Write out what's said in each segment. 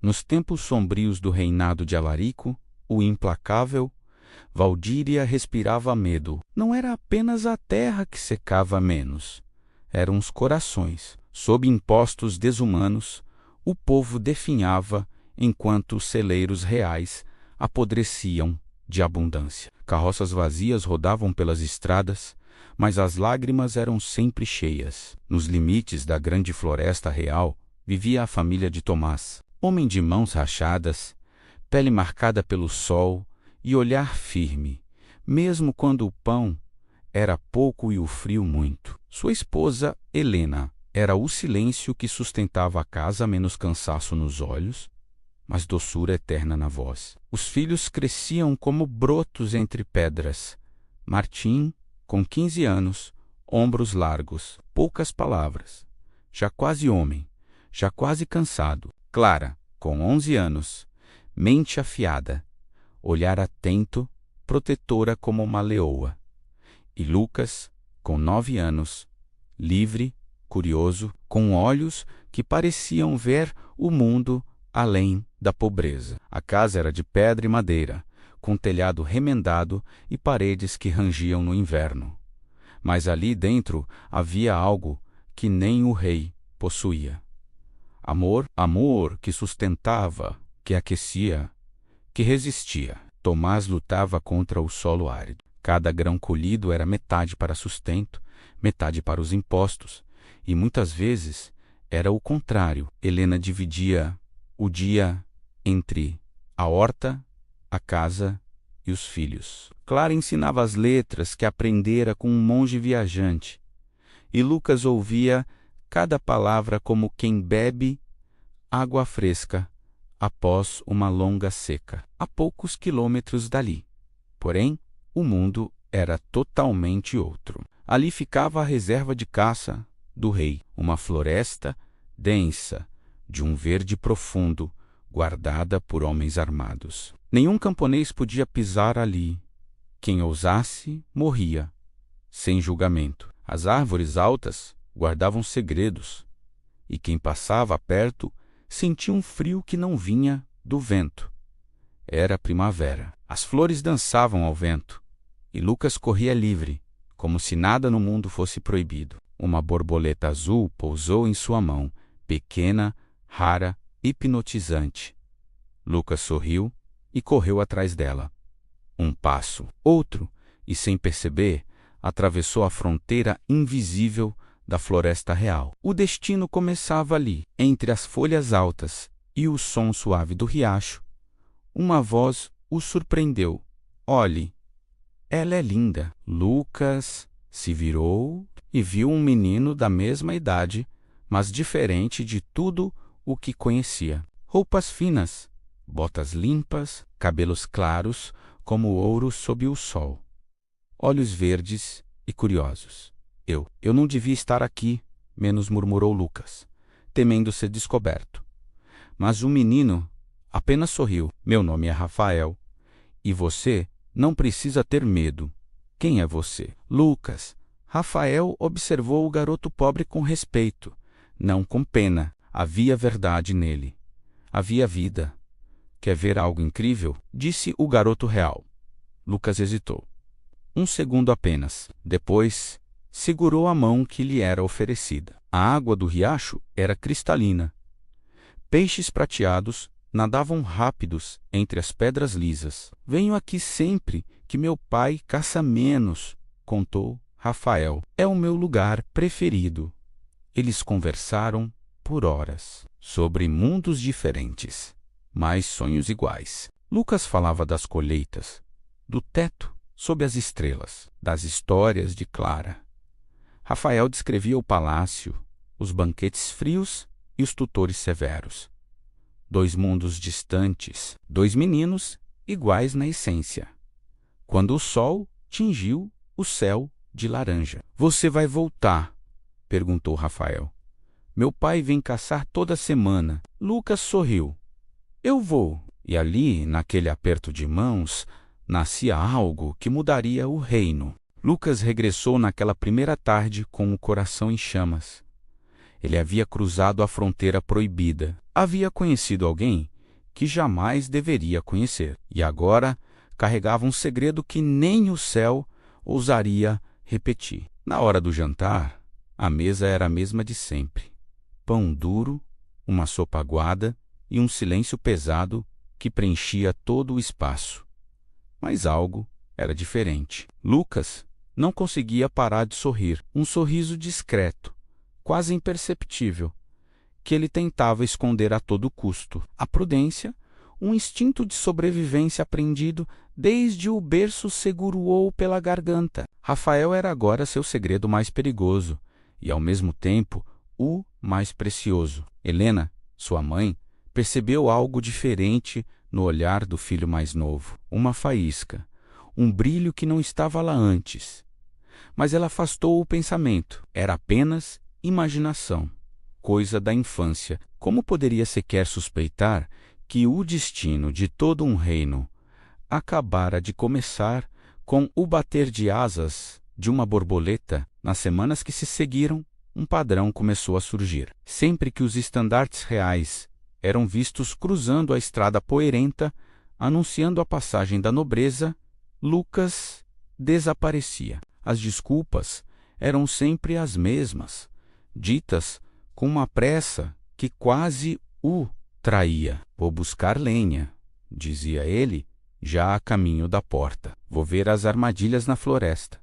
Nos tempos sombrios do reinado de Alarico, o implacável, Valdíria respirava medo. Não era apenas a terra que secava menos. Eram os corações. Sob impostos desumanos, o povo definhava enquanto os celeiros reais apodreciam de abundância. Carroças vazias rodavam pelas estradas, mas as lágrimas eram sempre cheias. Nos limites da grande floresta real vivia a família de Tomás, homem de mãos rachadas, pele marcada pelo sol e olhar firme, mesmo quando o pão era pouco e o frio muito. Sua esposa, Helena, era o silêncio que sustentava a casa, menos cansaço nos olhos, mas doçura eterna na voz. Os filhos cresciam como brotos entre pedras. Martim, com 15 anos, ombros largos, poucas palavras, já quase homem, já quase cansado. Clara, com 11 anos, mente afiada, olhar atento, protetora como uma leoa. E Lucas, com 9 anos, livre, curioso, com olhos que pareciam ver o mundo além da pobreza. A casa era de pedra e madeira, com telhado remendado e paredes que rangiam no inverno. Mas ali dentro havia algo que nem o rei possuía. Amor que sustentava, que aquecia, que resistia. Tomás lutava contra o solo árido. Cada grão colhido era metade para sustento, metade para os impostos, e muitas vezes era o contrário. Helena dividia o dia entre a horta, a casa e os filhos. Clara ensinava as letras que aprendera com um monge viajante, e Lucas ouvia cada palavra como quem bebe água fresca após uma longa seca, a poucos quilômetros dali. Porém, o mundo era totalmente outro. Ali ficava a reserva de caça do rei, uma floresta densa, de um verde profundo, guardada por homens armados. Nenhum camponês podia pisar ali. Quem ousasse, morria, sem julgamento. As árvores altas guardavam segredos, e quem passava perto sentia um frio que não vinha do vento. Era primavera. As flores dançavam ao vento, e Lucas corria livre, como se nada no mundo fosse proibido. Uma borboleta azul pousou em sua mão, pequena, rara, hipnotizante. Lucas sorriu e correu atrás dela. Um passo, outro, e sem perceber, atravessou a fronteira invisível da floresta real. O destino começava ali, entre as folhas altas e o som suave do riacho. Uma voz o surpreendeu. Olhe, ela é linda. Lucas se virou e viu um menino da mesma idade, mas diferente de tudo o que conhecia. Roupas finas, botas limpas, cabelos claros como ouro sob o sol. Olhos verdes e curiosos. Eu não devia estar aqui, menos murmurou Lucas, temendo ser descoberto. Mas o menino apenas sorriu. Meu nome é Rafael, e você não precisa ter medo. Quem é você? Lucas. Rafael observou o garoto pobre com respeito, não com pena. Havia verdade nele. Havia vida. Quer ver algo incrível? Disse o garoto real. Lucas hesitou. Um segundo apenas. Depois, segurou a mão que lhe era oferecida. A água do riacho era cristalina. Peixes prateados nadavam rápidos entre as pedras lisas. Venho aqui sempre que meu pai caça menos, contou Rafael. É o meu lugar preferido. Eles conversaram por horas, sobre mundos diferentes, mas sonhos iguais. Lucas falava das colheitas, do teto sob as estrelas, das histórias de Clara. Rafael descrevia o palácio, os banquetes frios e os tutores severos. Dois mundos distantes, dois meninos iguais na essência. Quando o sol tingiu o céu de laranja. Você vai voltar? Perguntou Rafael. Meu pai vem caçar toda semana. Lucas sorriu. Eu vou. E ali, naquele aperto de mãos, nascia algo que mudaria o reino. Lucas regressou naquela primeira tarde com o coração em chamas. Ele havia cruzado a fronteira proibida. Havia conhecido alguém que jamais deveria conhecer. E agora carregava um segredo que nem o céu ousaria repetir. Na hora do jantar, a mesa era a mesma de sempre. Pão duro, uma sopa aguada e um silêncio pesado que preenchia todo o espaço. Mas algo era diferente. Lucas não conseguia parar de sorrir. Um sorriso discreto, quase imperceptível, que ele tentava esconder a todo custo. A prudência, um instinto de sobrevivência aprendido desde o berço, segurou pela garganta. Rafael era agora seu segredo mais perigoso e, ao mesmo tempo, o mais precioso. Helena, sua mãe, percebeu algo diferente no olhar do filho mais novo. Uma faísca, um brilho que não estava lá antes. Mas ela afastou o pensamento. Era apenas imaginação, coisa da infância. Como poderia sequer suspeitar que o destino de todo um reino acabara de começar com o bater de asas de uma borboleta? Nas semanas que se seguiram, um padrão começou a surgir. Sempre que os estandartes reais eram vistos cruzando a estrada poeirenta, anunciando a passagem da nobreza, Lucas desaparecia. As desculpas eram sempre as mesmas, ditas com uma pressa que quase o traía. Vou buscar lenha, dizia ele, já a caminho da porta. Vou ver as armadilhas na floresta,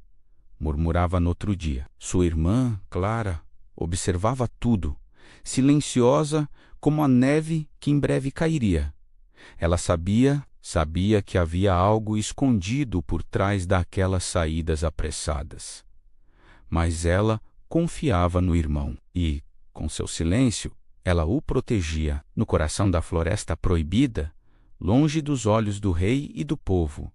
murmurava no outro dia. Sua irmã, Clara, observava tudo, silenciosa como a neve que em breve cairia. Ela sabia que havia algo escondido por trás daquelas saídas apressadas. Mas ela confiava no irmão e, com seu silêncio, ela o protegia. No coração da floresta proibida, longe dos olhos do rei e do povo,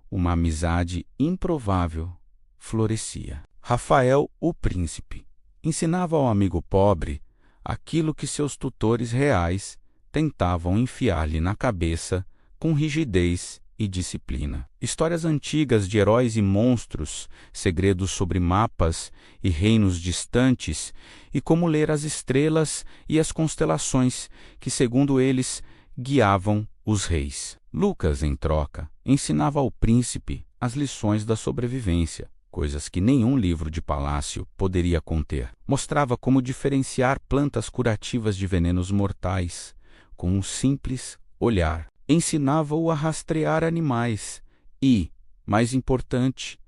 uma amizade improvável florescia. Rafael, o príncipe, ensinava ao amigo pobre aquilo que seus tutores reais tentavam enfiar-lhe na cabeça com rigidez e disciplina. Histórias antigas de heróis e monstros, segredos sobre mapas e reinos distantes, e como ler as estrelas e as constelações que, segundo eles, guiavam os reis. Lucas, em troca, ensinava ao príncipe as lições da sobrevivência, coisas que nenhum livro de palácio poderia conter. Mostrava como diferenciar plantas curativas de venenos mortais, com um simples olhar. Ensinava-o a rastrear animais e, mais importante,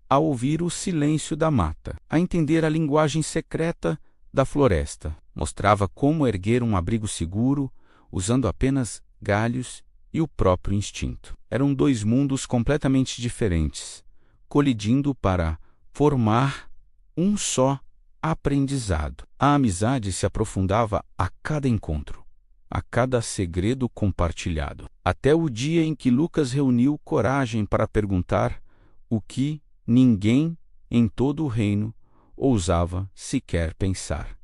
a ouvir o silêncio da mata, a entender a linguagem secreta da floresta. Mostrava como erguer um abrigo seguro, usando apenas galhos e o próprio instinto. Eram dois mundos completamente diferentes, colidindo para formar um só aprendizado. A amizade se aprofundava a cada encontro, a cada segredo compartilhado, até o dia em que Lucas reuniu coragem para perguntar o que ninguém em todo o reino ousava sequer pensar.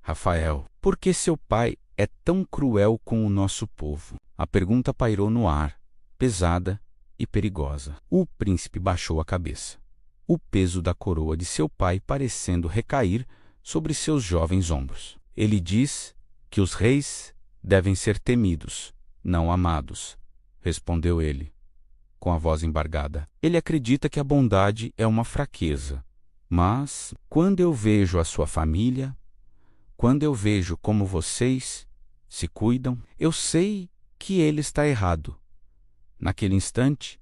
Rafael, por que seu pai é tão cruel com o nosso povo? A pergunta pairou no ar, pesada e perigosa. O príncipe baixou a cabeça, o peso da coroa de seu pai parecendo recair sobre seus jovens ombros. Ele diz que os reis devem ser temidos, não amados, respondeu ele, com a voz embargada. Ele acredita que a bondade é uma fraqueza. Mas, quando eu vejo a sua família, quando eu vejo como vocês se cuidam, eu sei que ele está errado. Naquele instante,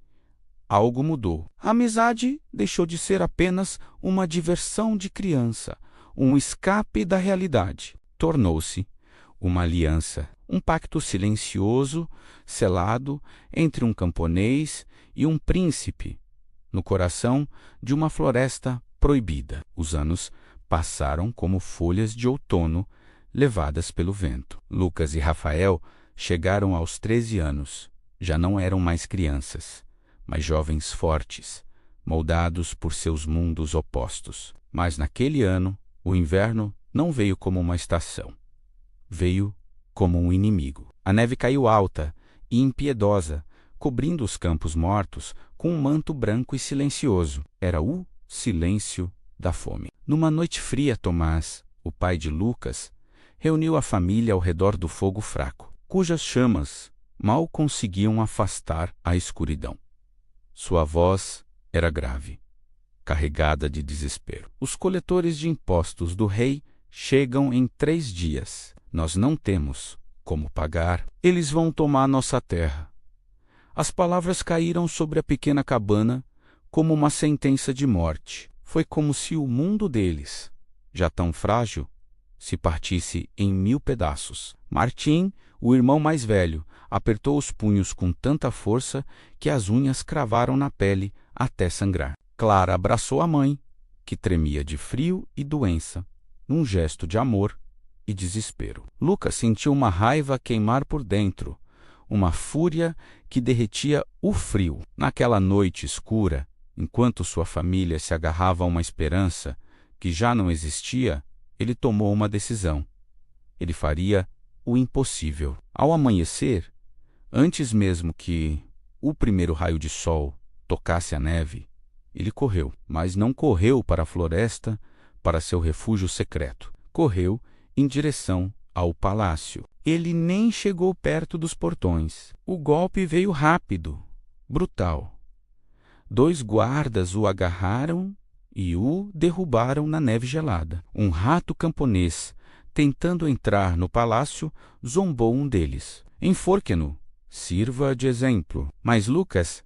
algo mudou. A amizade deixou de ser apenas uma diversão de criança, um escape da realidade. Tornou-se uma aliança, um pacto silencioso, selado entre um camponês e um príncipe, no coração de uma floresta proibida. Os anos passaram como folhas de outono levadas pelo vento. Lucas e Rafael chegaram aos 13 anos. Já não eram mais crianças, mas jovens fortes, moldados por seus mundos opostos. Mas naquele ano, o inverno não veio como uma estação. Veio como um inimigo. A neve caiu alta e impiedosa, cobrindo os campos mortos com um manto branco e silencioso. Era o silêncio da fome. Numa noite fria, Tomás, o pai de Lucas, reuniu a família ao redor do fogo fraco, cujas chamas mal conseguiam afastar a escuridão. Sua voz era grave, carregada de desespero. Os coletores de impostos do rei chegam em 3 dias. Nós não temos como pagar. Eles vão tomar nossa terra. As palavras caíram sobre a pequena cabana como uma sentença de morte. Foi como se o mundo deles, já tão frágil, se partisse em 1000 pedaços. Martim, o irmão mais velho, apertou os punhos com tanta força que as unhas cravaram na pele até sangrar. Clara abraçou a mãe, que tremia de frio e doença, num gesto de amor e desespero. Lucas sentiu uma raiva queimar por dentro, uma fúria que derretia o frio. Naquela noite escura, enquanto sua família se agarrava a uma esperança que já não existia, ele tomou uma decisão. Ele faria o impossível. Ao amanhecer, antes mesmo que o primeiro raio de sol tocasse a neve, ele correu, mas não correu para a floresta, para seu refúgio secreto. Correu em direção ao palácio. Ele nem chegou perto dos portões. O golpe veio rápido, brutal. 2 guardas o agarraram e o derrubaram na neve gelada. Um rato camponês, tentando entrar no palácio, zombou um deles. Enforque-no, sirva de exemplo. Mas Lucas,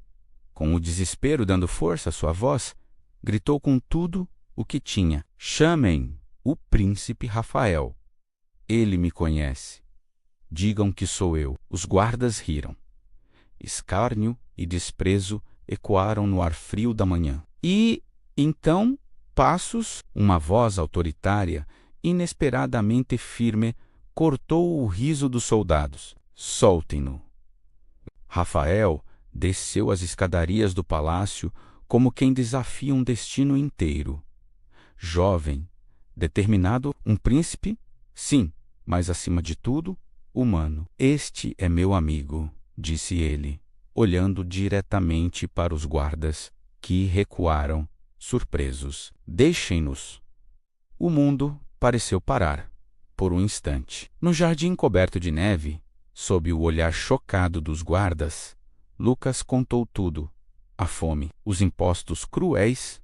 com o desespero dando força à sua voz, gritou com tudo o que tinha: chamem o príncipe Rafael. Ele me conhece. Digam que sou eu. Os guardas riram. Escárnio e desprezo ecoaram no ar frio da manhã. E, então, passos, uma voz autoritária, inesperadamente firme, cortou o riso dos soldados. Soltem-no. Rafael desceu as escadarias do palácio como quem desafia um destino inteiro. Jovem, determinado, um príncipe, sim, mas acima de tudo, humano. Este é meu amigo, disse ele, olhando diretamente para os guardas, que recuaram, surpresos. Deixem-nos. O mundo pareceu parar, por um instante. No jardim coberto de neve, sob o olhar chocado dos guardas, Lucas contou tudo: a fome, os impostos cruéis,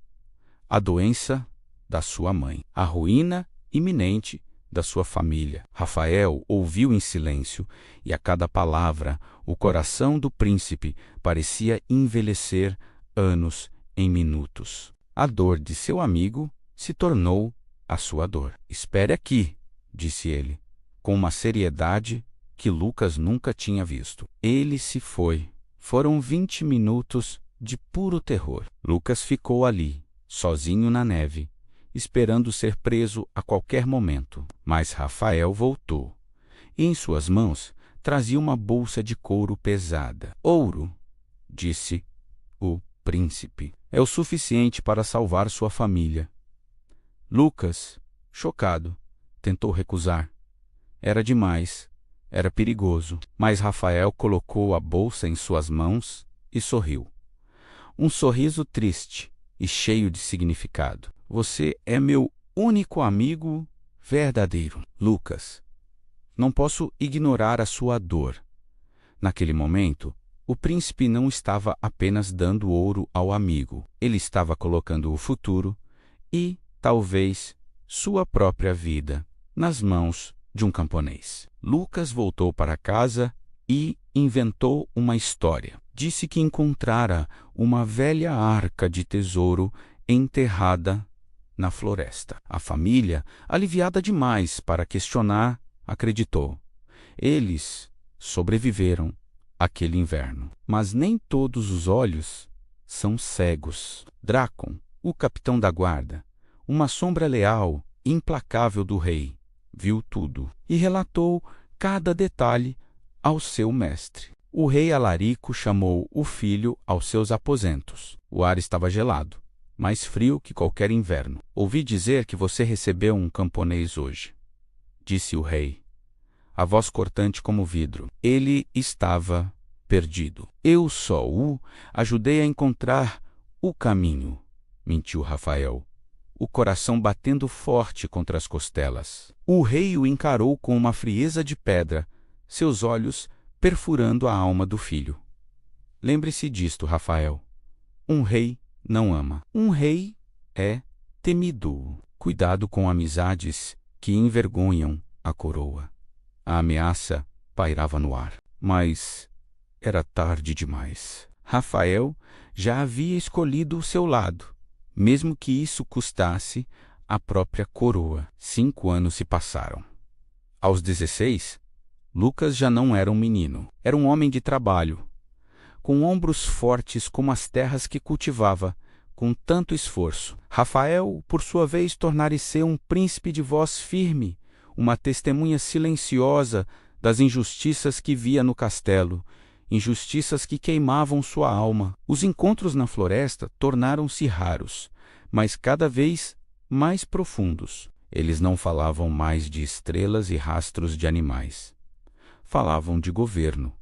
a doença da sua mãe, a ruína iminente da sua família. Rafael ouviu em silêncio, e a cada palavra o coração do príncipe parecia envelhecer anos em minutos. A dor de seu amigo se tornou a sua dor. Espere aqui, disse ele, com uma seriedade que Lucas nunca tinha visto. Ele se foi. Foram 20 minutos de puro terror. Lucas ficou ali, sozinho na neve, esperando ser preso a qualquer momento. Mas Rafael voltou, e em suas mãos trazia uma bolsa de couro pesada. Ouro, disse o príncipe, é o suficiente para salvar sua família. Lucas, chocado, tentou recusar. Era demais, era perigoso. Mas Rafael colocou a bolsa em suas mãos e sorriu. Um sorriso triste e cheio de significado. Você é meu único amigo verdadeiro, Lucas. Não posso ignorar a sua dor. Naquele momento, o príncipe não estava apenas dando ouro ao amigo. Ele estava colocando o futuro e, talvez, sua própria vida nas mãos de um camponês. Lucas voltou para casa e inventou uma história. Disse que encontrara uma velha arca de tesouro enterrada na floresta. A família, aliviada demais para questionar, acreditou. Eles sobreviveram àquele inverno. Mas nem todos os olhos são cegos. Drácon, o capitão da guarda, uma sombra leal e implacável do rei, viu tudo e relatou cada detalhe ao seu mestre. O rei Alarico chamou o filho aos seus aposentos. O ar estava gelado, mais frio que qualquer inverno. Ouvi dizer que você recebeu um camponês hoje, disse o rei, a voz cortante como vidro. Ele estava perdido. Eu só o ajudei a encontrar o caminho, mentiu Rafael. o coração batendo forte contra as costelas. O rei o encarou com uma frieza de pedra, seus olhos perfurando a alma do filho. Lembre-se disto, Rafael. Um rei não ama. Um rei é temido. Cuidado com amizades que envergonham a coroa. A ameaça pairava no ar, mas era tarde demais. Rafael já havia escolhido o seu lado, mesmo que isso custasse a própria coroa. 5 anos se passaram. Aos 16, Lucas já não era um menino. Era um homem de trabalho, com ombros fortes como as terras que cultivava, com tanto esforço. Rafael, por sua vez, tornara-se um príncipe de voz firme, uma testemunha silenciosa das injustiças que via no castelo, injustiças que queimavam sua alma. Os encontros na floresta tornaram-se raros, mas cada vez mais profundos. Eles não falavam mais de estrelas e rastros de animais. Falavam de governo,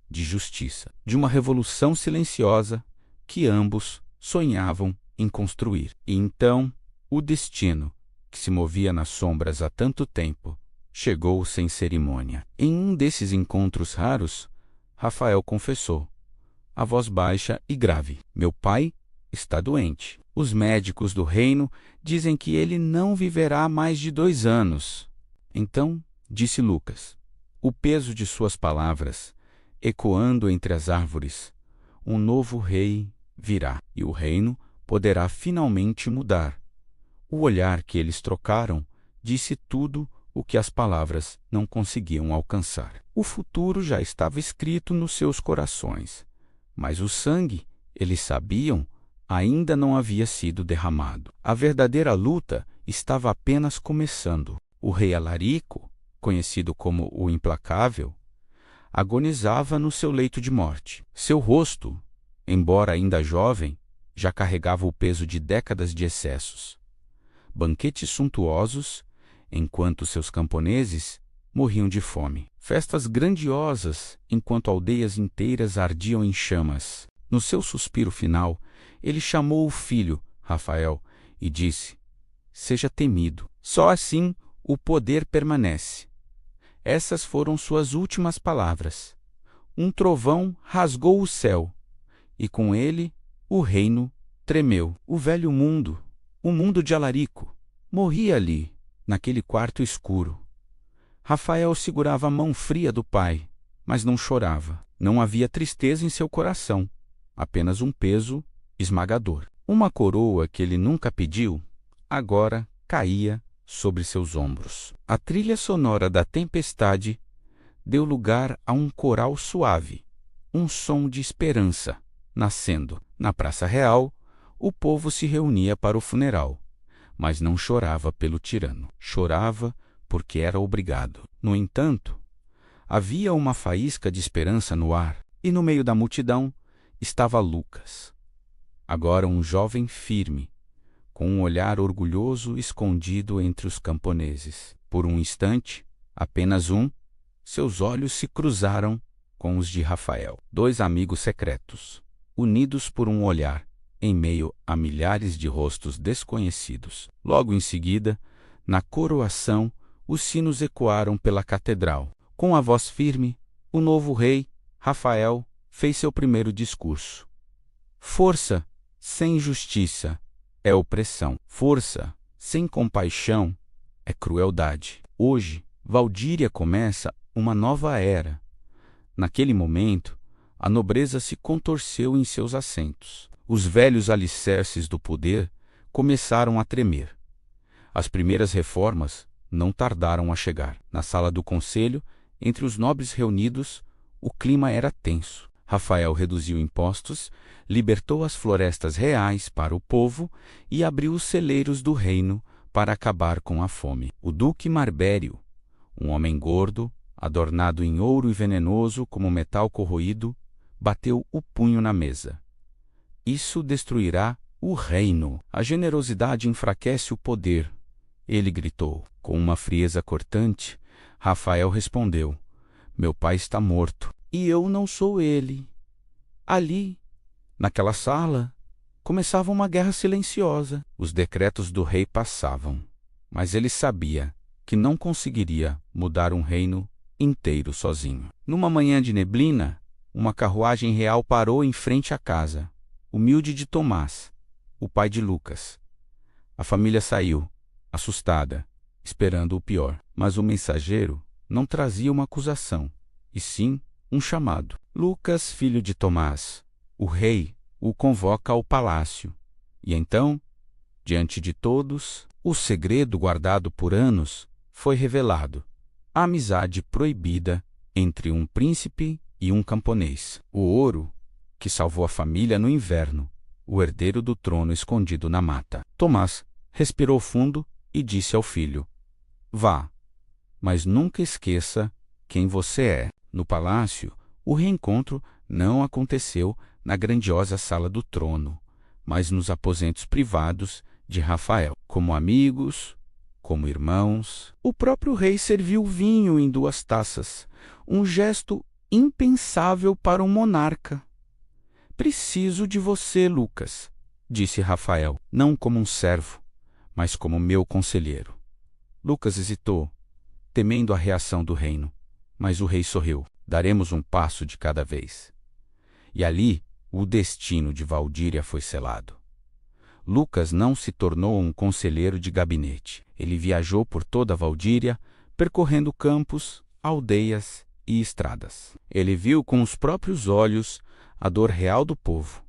de justiça, de uma revolução silenciosa que ambos sonhavam em construir. E então, o destino, que se movia nas sombras há tanto tempo, chegou sem cerimônia. Em um desses encontros raros, Rafael confessou, a voz baixa e grave: meu pai está doente. Os médicos do reino dizem que ele não viverá mais de 2 anos. Então, disse Lucas, o peso de suas palavras ecoando entre as árvores, um novo rei virá, e o reino poderá finalmente mudar. O olhar que eles trocaram disse tudo o que as palavras não conseguiam alcançar. O futuro já estava escrito nos seus corações, mas o sangue, eles sabiam, ainda não havia sido derramado. A verdadeira luta estava apenas começando. O rei Alarico, conhecido como o Implacável, agonizava no seu leito de morte. Seu rosto, embora ainda jovem, já carregava o peso de décadas de excessos. Banquetes suntuosos, enquanto seus camponeses morriam de fome. Festas grandiosas, enquanto aldeias inteiras ardiam em chamas. No seu suspiro final, ele chamou o filho, Rafael, e disse: seja temido. Só assim o poder permanece. Essas foram suas últimas palavras. Um trovão rasgou o céu, e com ele o reino tremeu. O velho mundo, o mundo de Alarico, morria ali, naquele quarto escuro. Rafael segurava a mão fria do pai, mas não chorava. Não havia tristeza em seu coração, apenas um peso esmagador. Uma coroa que ele nunca pediu, agora caía sobre seus ombros. A trilha sonora da tempestade deu lugar a um coral suave, um som de esperança nascendo. Na Praça Real, o povo se reunia para o funeral, mas não chorava pelo tirano. Chorava porque era obrigado. No entanto, havia uma faísca de esperança no ar, e no meio da multidão estava Lucas, agora um jovem firme, com um olhar orgulhoso escondido entre os camponeses. Por um instante, apenas um, seus olhos se cruzaram com os de Rafael. 2 amigos secretos, unidos por um olhar, em meio a milhares de rostos desconhecidos. Logo em seguida, na coroação, os sinos ecoaram pela catedral. Com a voz firme, o novo rei, Rafael, fez seu primeiro discurso. Força sem justiça é opressão. Força sem compaixão é crueldade. Hoje, Valdíria começa uma nova era. Naquele momento, a nobreza se contorceu em seus assentos. Os velhos alicerces do poder começaram a tremer. As primeiras reformas não tardaram a chegar. Na sala do conselho, entre os nobres reunidos, o clima era tenso. Rafael reduziu impostos, libertou as florestas reais para o povo e abriu os celeiros do reino para acabar com a fome. O duque Marbério, um homem gordo, adornado em ouro e venenoso como metal corroído, bateu o punho na mesa. Isso destruirá o reino. A generosidade enfraquece o poder, ele gritou. Com uma frieza cortante, Rafael respondeu: meu pai está morto, e eu não sou ele. Ali, naquela sala, começava uma guerra silenciosa. Os decretos do rei passavam, mas ele sabia que não conseguiria mudar um reino inteiro sozinho. Numa manhã de neblina, uma carruagem real parou em frente à casa, humilde de Tomás, o pai de Lucas. A família saiu, assustada, esperando o pior. Mas o mensageiro não trazia uma acusação, e sim um chamado. Lucas, filho de Tomás, o rei o convoca ao palácio. E então, diante de todos, o segredo guardado por anos foi revelado. A amizade proibida entre um príncipe e um camponês. O ouro que salvou a família no inverno, o herdeiro do trono escondido na mata. Tomás respirou fundo e disse ao filho: "Vá, mas nunca esqueça quem você é." No palácio, o reencontro não aconteceu na grandiosa sala do trono, mas nos aposentos privados de Rafael. Como amigos, como irmãos, o próprio rei serviu vinho em 2 taças, um gesto impensável para um monarca. "Preciso de você, Lucas", disse Rafael, não como um servo, mas como meu conselheiro. Lucas hesitou, temendo a reação do reino, mas o rei sorriu. "Daremos um passo de cada vez." E ali o destino de Valdíria foi selado. Lucas não se tornou um conselheiro de gabinete. Ele viajou por toda a Valdíria, percorrendo campos, aldeias e estradas. Ele viu com os próprios olhos a dor real do povo,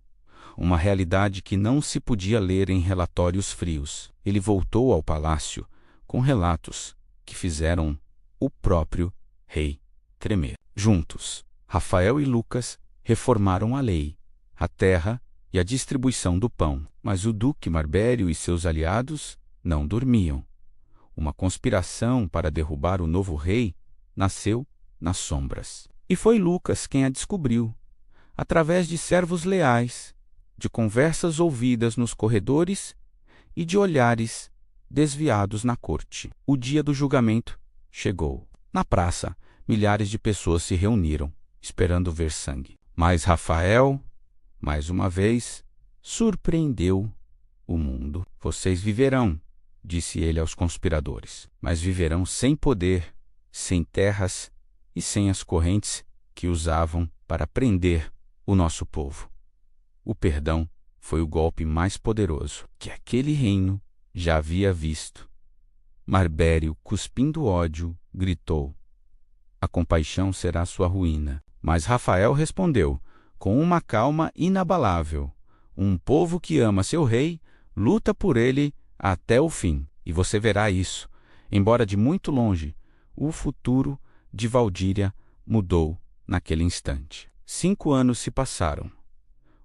uma realidade que não se podia ler em relatórios frios. Ele voltou ao palácio com relatos que fizeram o próprio rei tremer. Juntos, Rafael e Lucas reformaram a lei, a terra e a distribuição do pão. Mas o duque Marbério e seus aliados não dormiam. Uma conspiração para derrubar o novo rei nasceu nas sombras. E foi Lucas quem a descobriu, através de servos leais, de conversas ouvidas nos corredores e de olhares desviados na corte. O dia do julgamento chegou. Na praça, milhares de pessoas se reuniram, esperando ver sangue. Mas Rafael, mais uma vez, surpreendeu o mundo. "Vocês viverão", disse ele aos conspiradores, "mas viverão sem poder, sem terras e sem as correntes que usavam para prender o nosso povo." O perdão foi o golpe mais poderoso que aquele reino já havia visto. Marbério, cuspindo ódio, gritou: "A compaixão será sua ruína." Mas Rafael respondeu, com uma calma inabalável: "Um povo que ama seu rei, luta por ele até o fim. E você verá isso. Embora de muito longe, o futuro de Valdíria mudou naquele instante." 5 anos se passaram.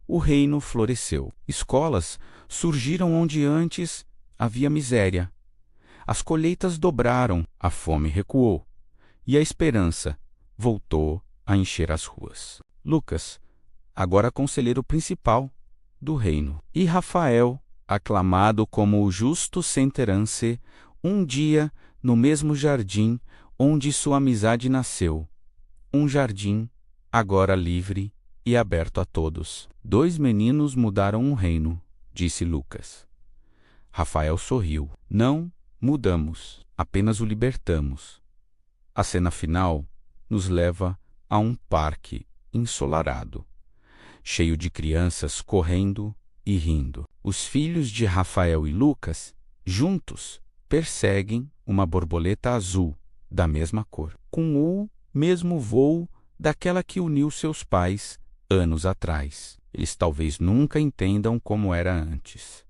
O reino floresceu. Escolas surgiram onde antes havia miséria. As colheitas dobraram, a fome recuou, e a esperança voltou a encher as ruas. Lucas, agora conselheiro principal do reino, e Rafael, aclamado como o justo senterance, um dia no mesmo jardim onde sua amizade nasceu, um jardim agora livre e aberto a todos. "2 meninos mudaram o reino", disse Lucas. Rafael sorriu. "Não mudamos, apenas o libertamos." A cena final nos leva a um parque ensolarado, cheio de crianças correndo e rindo. Os filhos de Rafael e Lucas, juntos, perseguem uma borboleta azul da mesma cor, com o mesmo voo daquela que uniu seus pais anos atrás. "Eles talvez nunca entendam como era antes",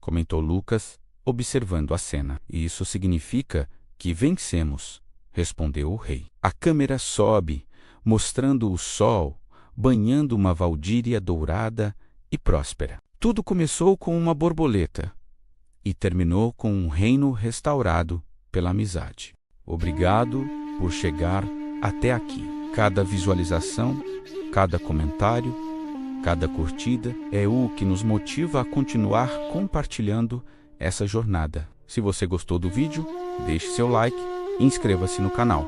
comentou Lucas, observando a cena. "E isso significa que vencemos", respondeu o rei. A câmera sobe, mostrando o sol banhando uma Valdíria dourada e próspera. Tudo começou com uma borboleta e terminou com um reino restaurado pela amizade. Obrigado por chegar até aqui. Cada visualização, cada comentário, cada curtida é o que nos motiva a continuar compartilhando essa jornada. Se você gostou do vídeo, deixe seu like e inscreva-se no canal.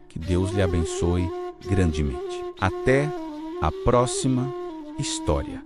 Que Deus lhe abençoe grandemente. Até a próxima história.